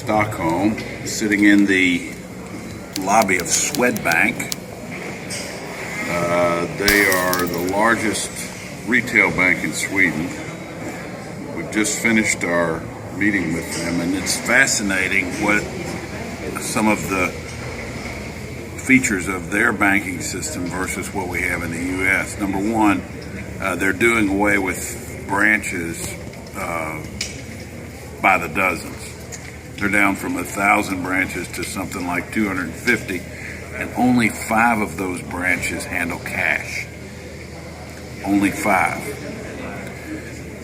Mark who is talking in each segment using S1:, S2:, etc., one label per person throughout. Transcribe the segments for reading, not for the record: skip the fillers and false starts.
S1: Stockholm, sitting in the lobby of Swedbank. They are the largest retail bank in Sweden. We've just finished our meeting with them, and it's fascinating what some of the features of their banking system versus what we have in the U.S. Number one, they're doing away with branches by the dozens. They're down from 1,000 branches to something like 250, and only 5 of those branches handle cash. Only 5.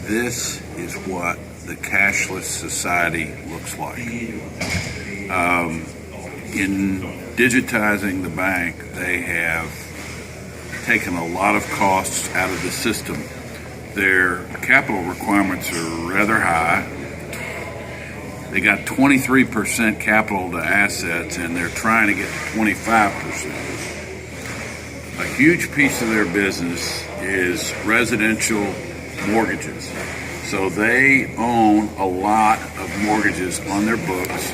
S1: This is what the cashless society looks like. In digitizing the bank, they have taken a lot of costs out of the system. Their capital requirements are rather high. They got 23% capital to assets, and they're trying to get to 25%. A huge piece of their business is residential mortgages. So they own a lot of mortgages on their books.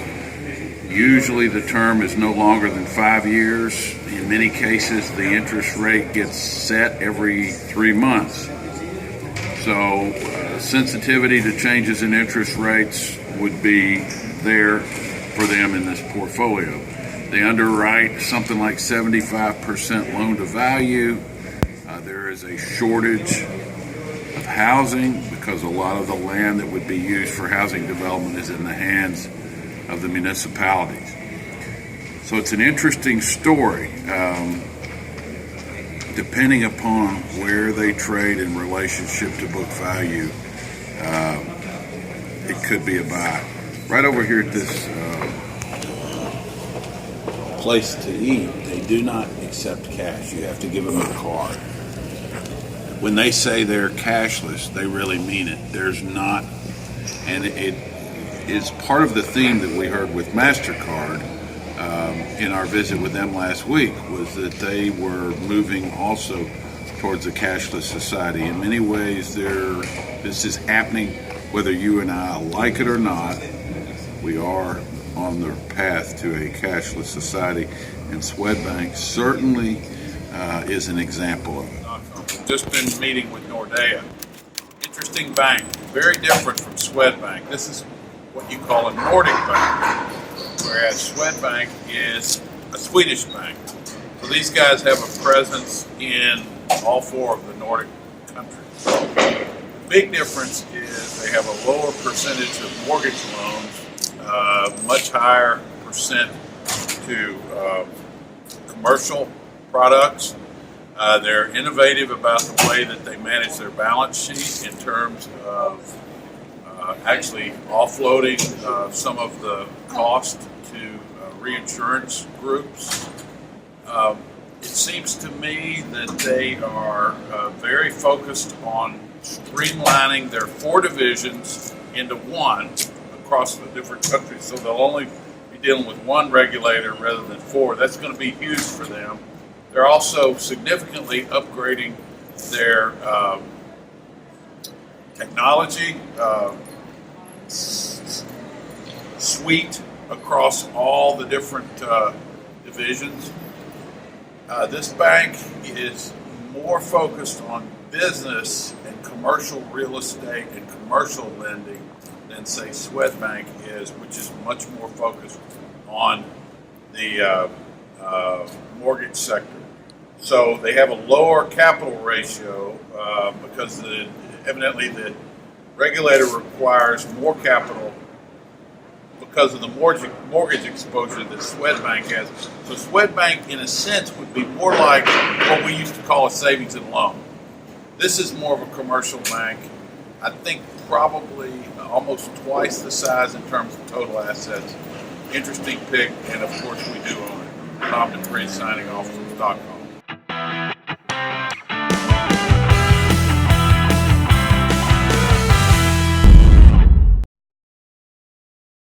S1: Usually the term is no longer than 5 years. In many cases, the interest rate gets set every 3 months. So sensitivity to changes in interest rates would be there for them in this portfolio. They underwrite something like 75% loan to value. There is a shortage of housing because a lot of the land that would be used for housing development is in the hands of the municipalities. So it's an interesting story. Depending upon where they trade in relationship to book value, it could be a buy. Right over here at this place to eat, they do not accept cash. You have to give them a card. When they say they're cashless, they really mean it. There's not, and it is part of the theme that we heard with MasterCard in our visit with them last week, was that they were moving also towards a cashless society. In many ways, this is happening whether you and I like it or not. We are on the path to a cashless society, and Swedbank certainly is an example of it.
S2: Just been meeting with Nordea. Interesting bank, very different from Swedbank. This is what you call a Nordic bank, whereas Swedbank is a Swedish bank. So these guys have a presence in all 4 of the Nordic countries. The big difference is they have a lower percentage of mortgage loans, much higher percent to commercial products. They're innovative about the way that they manage their balance sheet in terms of actually offloading some of the cost to reinsurance groups. It seems to me that they are very focused on streamlining their 4 divisions into 1 across the different countries, so they'll only be dealing with 1 regulator rather than 4. That's going to be huge for them. They're also significantly upgrading their technology suite across all the different divisions. This bank is more focused on business and commercial real estate and commercial lending than, say, Swedbank is, which is much more focused on the mortgage sector. So they have a lower capital ratio because evidently the regulator requires more capital because of the mortgage exposure that Swedbank has. So Swedbank, in a sense, would be more like what we used to call a savings and loan. This is more of a commercial bank. I think probably almost twice the size in terms of total assets. Interesting pick, and of course we do own it. Tom Dupree signing off from Stockholm.